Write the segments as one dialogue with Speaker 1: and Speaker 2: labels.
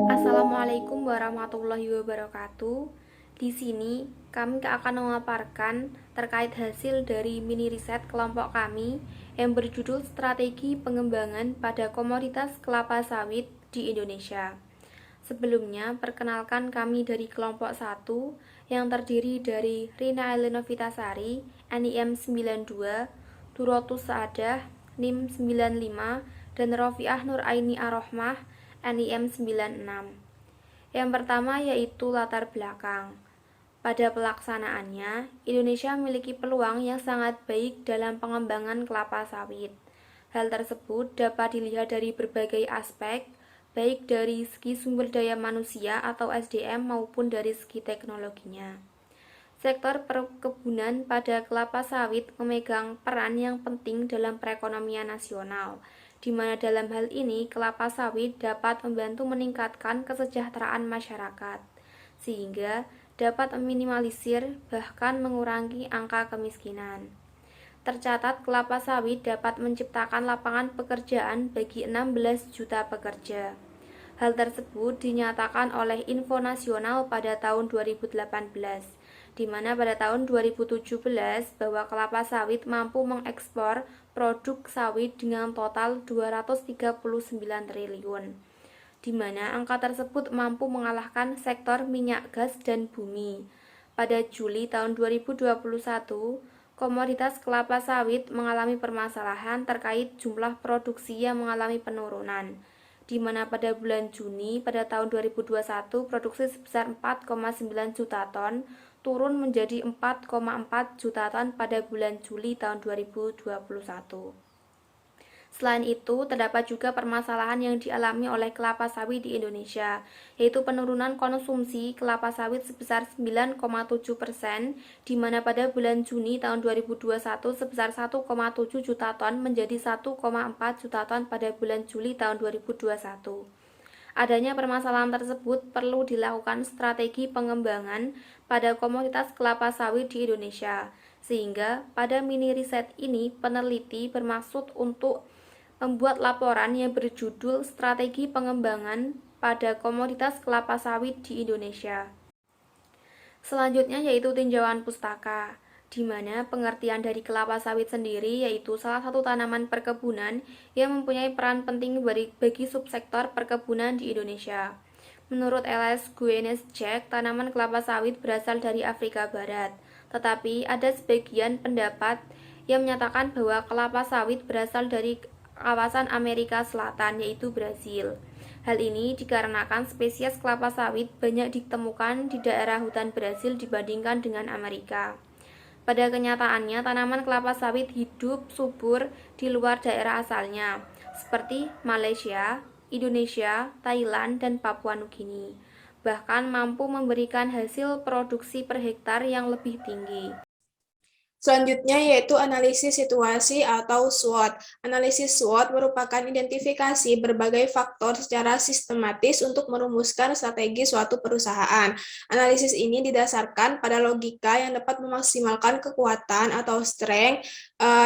Speaker 1: Assalamualaikum warahmatullahi wabarakatuh. Di sini kami akan memaparkan terkait hasil dari mini riset kelompok kami yang berjudul Strategi Pengembangan pada Komoditas Kelapa Sawit di Indonesia. Sebelumnya, perkenalkan kami dari kelompok 1 yang terdiri dari Rina Elenovitasari, NIM 92, Turotus Saadah, NIM 95, dan Rofiah Nuraini Arohmah, NIM 96. Yang pertama yaitu latar belakang. Pada pelaksanaannya, Indonesia memiliki peluang yang sangat baik dalam pengembangan kelapa sawit. Hal tersebut dapat dilihat dari berbagai aspek, baik dari segi sumber daya manusia atau SDM maupun dari segi teknologinya. Sektor perkebunan pada kelapa sawit memegang peran yang penting dalam perekonomian nasional, di mana dalam hal ini kelapa sawit dapat membantu meningkatkan kesejahteraan masyarakat, sehingga dapat meminimalisir bahkan mengurangi angka kemiskinan. Tercatat kelapa sawit dapat menciptakan lapangan pekerjaan bagi 16 juta pekerja. Hal tersebut dinyatakan oleh Info Nasional pada tahun 2018, di mana pada tahun 2017 bahwa kelapa sawit mampu mengekspor produk sawit dengan total 239 triliun, di mana angka tersebut mampu mengalahkan sektor minyak gas dan bumi. Pada Juli tahun 2021, komoditas kelapa sawit mengalami permasalahan terkait jumlah produksi yang mengalami penurunan, di mana pada bulan Juni pada tahun 2021 produksi sebesar 4,9 juta ton turun menjadi 4,4 juta ton pada bulan Juli tahun 2021. Selain itu, terdapat juga permasalahan yang dialami oleh kelapa sawit di Indonesia, yaitu penurunan konsumsi kelapa sawit sebesar 9,7%, di mana pada bulan Juni tahun 2021 sebesar 1,7 juta ton menjadi 1,4 juta ton pada bulan Juli tahun 2021. Adanya permasalahan tersebut perlu dilakukan strategi pengembangan pada komoditas kelapa sawit di Indonesia, sehingga pada mini riset ini peneliti bermaksud untuk membuat laporan yang berjudul Strategi Pengembangan pada Komoditas Kelapa Sawit di Indonesia. Selanjutnya yaitu tinjauan pustaka, di mana pengertian dari kelapa sawit sendiri yaitu salah satu tanaman perkebunan yang mempunyai peran penting bagi subsektor perkebunan di Indonesia. Menurut L.S. Guinness Jack, tanaman kelapa sawit berasal dari Afrika Barat, tetapi ada sebagian pendapat yang menyatakan bahwa kelapa sawit berasal dari kawasan Amerika Selatan, yaitu Brasil. Hal ini dikarenakan spesies kelapa sawit banyak ditemukan di daerah hutan Brasil dibandingkan dengan Amerika. Pada kenyataannya, tanaman kelapa sawit hidup subur di luar daerah asalnya, seperti Malaysia, Indonesia, Thailand, dan Papua Nugini. Bahkan mampu memberikan hasil produksi per hektar yang lebih tinggi.
Speaker 2: Selanjutnya yaitu analisis situasi atau SWOT. Analisis SWOT merupakan identifikasi berbagai faktor secara sistematis untuk merumuskan strategi suatu perusahaan. Analisis ini didasarkan pada logika yang dapat memaksimalkan kekuatan atau strength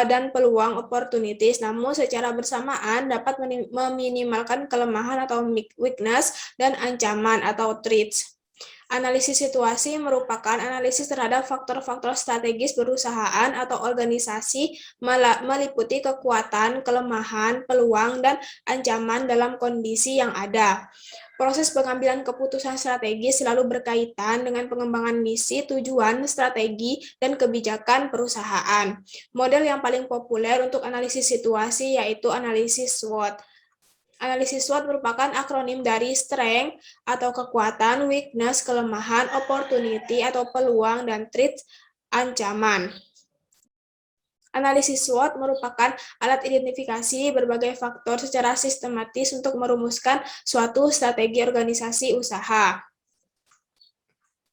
Speaker 2: dan peluang opportunities, namun secara bersamaan dapat meminimalkan kelemahan atau weakness dan ancaman atau threats. Analisis situasi merupakan analisis terhadap faktor-faktor strategis perusahaan atau organisasi, meliputi kekuatan, kelemahan, peluang, dan ancaman dalam kondisi yang ada. Proses pengambilan keputusan strategis selalu berkaitan dengan pengembangan misi, tujuan, strategi, dan kebijakan perusahaan. Model yang paling populer untuk analisis situasi yaitu analisis SWOT. Analisis SWOT merupakan akronim dari strength atau kekuatan, weakness, kelemahan, opportunity atau peluang, dan threat, ancaman. Analisis SWOT merupakan alat identifikasi berbagai faktor secara sistematis untuk merumuskan suatu strategi organisasi usaha.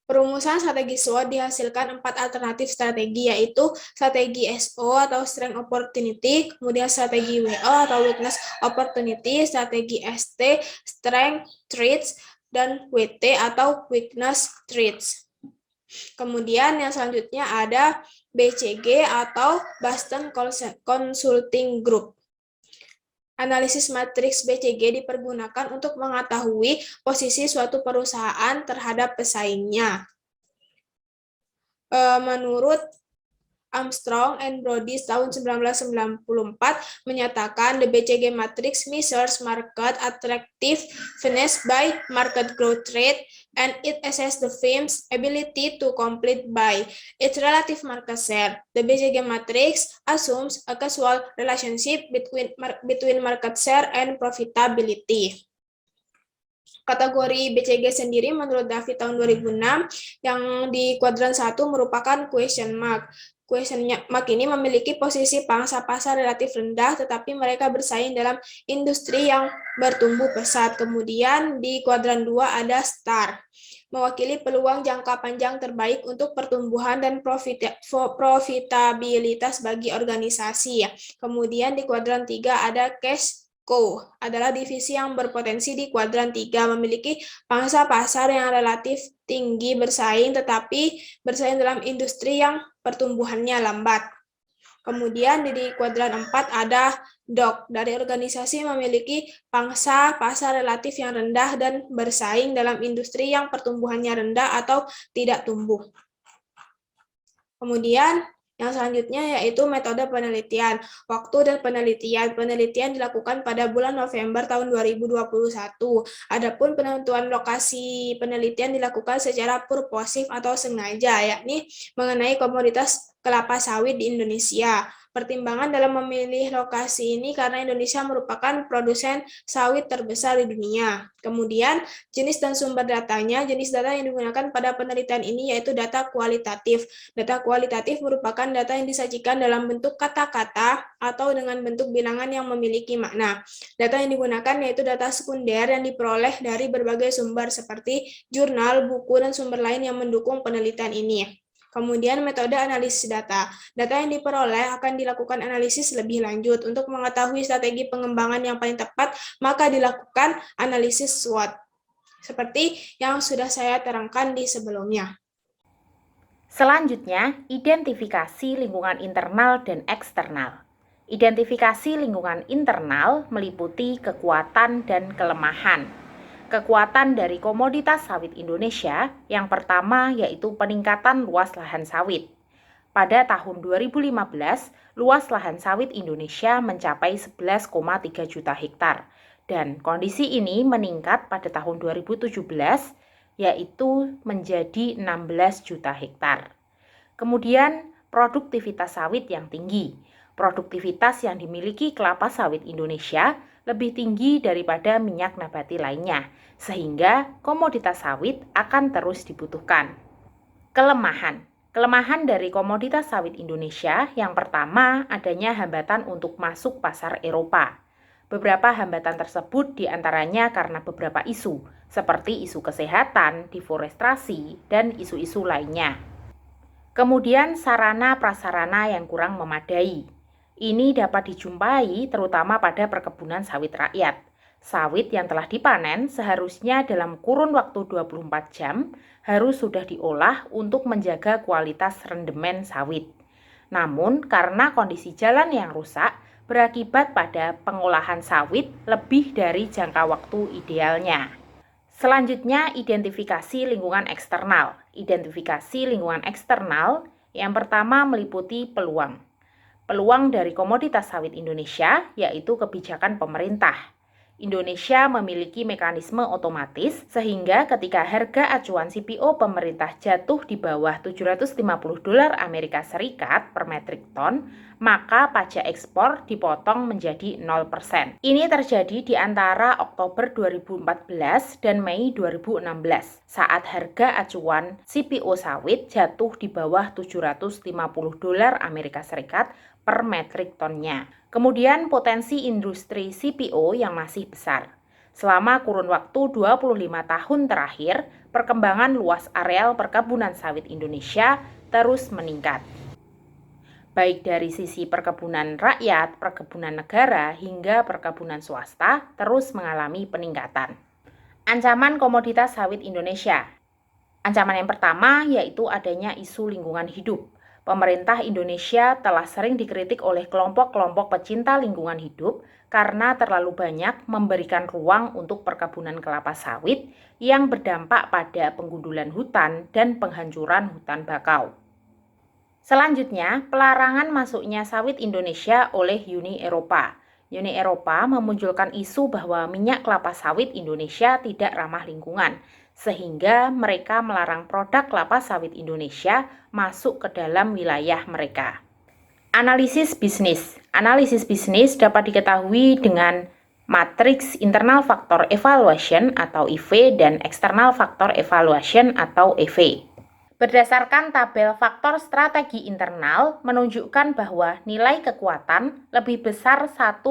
Speaker 2: Perumusan strategi SWOT dihasilkan 4 alternatif strategi, yaitu strategi SO atau Strength Opportunity, kemudian strategi WO atau Weakness Opportunity, strategi ST, Strength Threats, dan WT atau Weakness Threats. Kemudian yang selanjutnya ada BCG atau Boston Consulting Group. Analisis matriks BCG dipergunakan untuk mengetahui posisi suatu perusahaan terhadap pesaingnya. Menurut Armstrong and Brody tahun 1994 menyatakan the BCG matrix measures market attractiveness by market growth rate and it assesses the firm's ability to compete by its relative market share. The BCG matrix assumes a causal relationship between market share and profitability. Kategori BCG sendiri menurut David tahun 2006 yang di kuadran 1 merupakan question mark. Question mark ini memiliki posisi pangsa pasar relatif rendah, tetapi mereka bersaing dalam industri yang bertumbuh pesat. Kemudian di kuadran 2 ada star, mewakili peluang jangka panjang terbaik untuk pertumbuhan dan profitabilitas bagi organisasi. Kemudian di kuadran 3 ada cash cow, adalah divisi yang berpotensi di kuadran 3, memiliki pangsa pasar yang relatif tinggi bersaing, tetapi bersaing dalam industri yang pertumbuhannya lambat. Kemudian di kuadran 4 ada dog, dari organisasi memiliki pangsa pasar relatif yang rendah dan bersaing dalam industri yang pertumbuhannya rendah atau tidak tumbuh. Kemudian yang selanjutnya yaitu metode penelitian. Waktu dan penelitian. Penelitian dilakukan pada bulan November tahun 2021. Adapun penentuan lokasi penelitian dilakukan secara purposif atau sengaja, yakni mengenai komoditas kelapa sawit di Indonesia. Pertimbangan dalam memilih lokasi ini karena Indonesia merupakan produsen sawit terbesar di dunia. Kemudian, jenis dan sumber datanya. Jenis data yang digunakan pada penelitian ini yaitu data kualitatif. Data kualitatif merupakan data yang disajikan dalam bentuk kata-kata atau dengan bentuk bilangan yang memiliki makna. Data yang digunakan yaitu data sekunder yang diperoleh dari berbagai sumber seperti jurnal, buku, dan sumber lain yang mendukung penelitian ini. Kemudian metode analisis data. Data yang diperoleh akan dilakukan analisis lebih lanjut. Untuk mengetahui strategi pengembangan yang paling tepat, maka dilakukan analisis SWOT. Seperti yang sudah saya terangkan di sebelumnya.
Speaker 3: Selanjutnya, identifikasi lingkungan internal dan eksternal. Identifikasi lingkungan internal meliputi kekuatan dan kelemahan. Kekuatan dari komoditas sawit Indonesia yang pertama yaitu peningkatan luas lahan sawit. Pada tahun 2015, luas lahan sawit Indonesia mencapai 11,3 juta hektar dan kondisi ini meningkat pada tahun 2017 yaitu menjadi 16 juta hektar. Kemudian produktivitas sawit yang tinggi. Produktivitas yang dimiliki kelapa sawit Indonesia lebih tinggi daripada minyak nabati lainnya, sehingga komoditas sawit akan terus dibutuhkan. Kelemahan. Kelemahan dari komoditas sawit Indonesia yang pertama adanya hambatan untuk masuk pasar Eropa. Beberapa hambatan tersebut diantaranya karena beberapa isu, seperti isu kesehatan, deforestasi, dan isu-isu lainnya. Kemudian sarana prasarana yang kurang memadai. Ini dapat dijumpai terutama pada perkebunan sawit rakyat. Sawit yang telah dipanen seharusnya dalam kurun waktu 24 jam harus sudah diolah untuk menjaga kualitas rendemen sawit. Namun karena kondisi jalan yang rusak berakibat pada pengolahan sawit lebih dari jangka waktu idealnya. Selanjutnya, identifikasi lingkungan eksternal. Identifikasi lingkungan eksternal yang pertama meliputi peluang. Peluang dari komoditas sawit Indonesia yaitu kebijakan pemerintah. Indonesia memiliki mekanisme otomatis sehingga ketika harga acuan CPO pemerintah jatuh di bawah $750 Amerika Serikat per metrik ton, maka pajak ekspor dipotong menjadi 0%. Ini terjadi di antara Oktober 2014 dan Mei 2016 saat harga acuan CPO sawit jatuh di bawah $750 Amerika Serikat per metrik tonnya. Kemudian potensi industri CPO yang masih besar. Selama kurun waktu 25 tahun terakhir, perkembangan luas areal perkebunan sawit Indonesia terus meningkat. Baik dari sisi perkebunan rakyat, perkebunan negara, hingga perkebunan swasta terus mengalami peningkatan. Ancaman komoditas sawit Indonesia. Ancaman yang pertama yaitu adanya isu lingkungan hidup. Pemerintah Indonesia telah sering dikritik oleh kelompok-kelompok pecinta lingkungan hidup karena terlalu banyak memberikan ruang untuk perkebunan kelapa sawit yang berdampak pada penggundulan hutan dan penghancuran hutan bakau. Selanjutnya, pelarangan masuknya sawit Indonesia oleh Uni Eropa. Uni Eropa memunculkan isu bahwa minyak kelapa sawit Indonesia tidak ramah lingkungan, sehingga mereka melarang produk kelapa sawit Indonesia masuk ke dalam wilayah mereka. Analisis bisnis. Analisis bisnis dapat diketahui dengan matriks internal factor evaluation atau IV dan external factor evaluation atau EV. Berdasarkan tabel faktor strategi internal menunjukkan bahwa nilai kekuatan lebih besar 1,1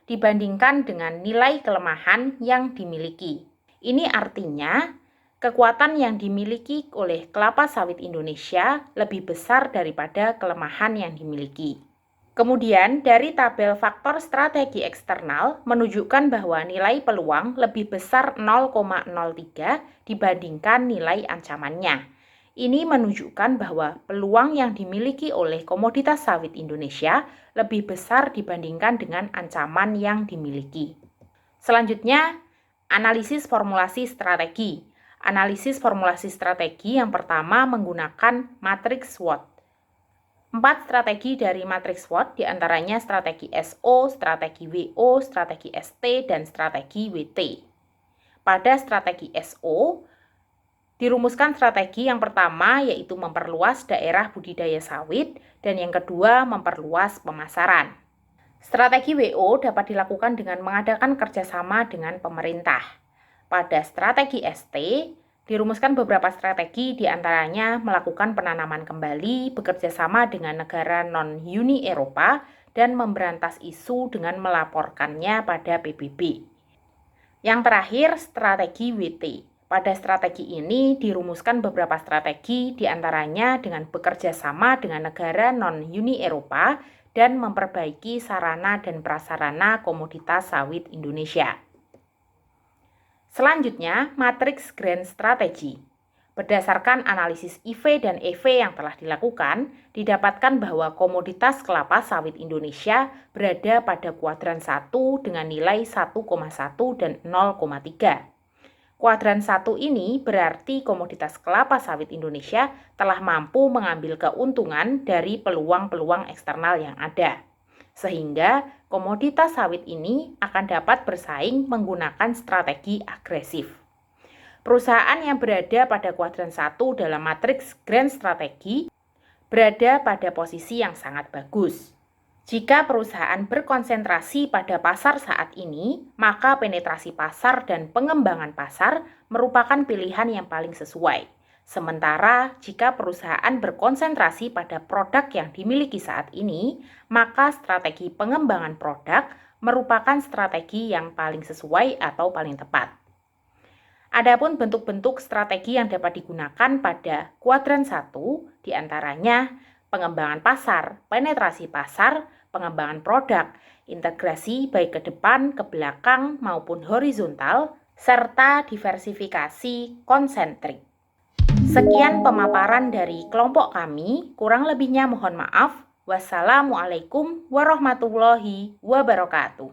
Speaker 3: dibandingkan dengan nilai kelemahan yang dimiliki. Ini artinya kekuatan yang dimiliki oleh kelapa sawit Indonesia lebih besar daripada kelemahan yang dimiliki. Kemudian, dari tabel faktor strategi eksternal menunjukkan bahwa nilai peluang lebih besar 0,03 dibandingkan nilai ancamannya. Ini menunjukkan bahwa peluang yang dimiliki oleh komoditas sawit Indonesia lebih besar dibandingkan dengan ancaman yang dimiliki. Selanjutnya, analisis formulasi strategi. Analisis formulasi strategi yang pertama menggunakan matriks SWOT. 4 strategi dari matriks SWOT diantaranya strategi SO, strategi WO, strategi ST, dan strategi WT. Pada strategi SO, dirumuskan strategi yang pertama yaitu memperluas daerah budidaya sawit dan yang kedua memperluas pemasaran. Strategi WO dapat dilakukan dengan mengadakan kerjasama dengan pemerintah. Pada strategi ST, dirumuskan beberapa strategi diantaranya melakukan penanaman kembali, bekerja sama dengan negara non-Uni Eropa, dan memberantas isu dengan melaporkannya pada PBB. Yang terakhir, strategi WT. Pada strategi ini dirumuskan beberapa strategi diantaranya dengan bekerja sama dengan negara non-Uni Eropa dan memperbaiki sarana dan prasarana komoditas sawit Indonesia. Selanjutnya, matriks grand strategi. Berdasarkan analisis IV dan EV yang telah dilakukan, didapatkan bahwa komoditas kelapa sawit Indonesia berada pada kuadran 1 dengan nilai 1,1 dan 0,3. Kuadran 1 ini berarti komoditas kelapa sawit Indonesia telah mampu mengambil keuntungan dari peluang-peluang eksternal yang ada. Sehingga komoditas sawit ini akan dapat bersaing menggunakan strategi agresif. Perusahaan yang berada pada kuadran 1 dalam matriks grand strategi berada pada posisi yang sangat bagus. Jika perusahaan berkonsentrasi pada pasar saat ini, maka penetrasi pasar dan pengembangan pasar merupakan pilihan yang paling sesuai. Sementara jika perusahaan berkonsentrasi pada produk yang dimiliki saat ini, maka strategi pengembangan produk merupakan strategi yang paling sesuai atau paling tepat. Adapun bentuk-bentuk strategi yang dapat digunakan pada kuadran 1 diantaranya pengembangan pasar, penetrasi pasar, pengembangan produk, integrasi baik ke depan, ke belakang maupun horizontal, serta diversifikasi konsentrik. Sekian pemaparan dari kelompok kami, kurang lebihnya mohon maaf. Wassalamualaikum warahmatullahi wabarakatuh.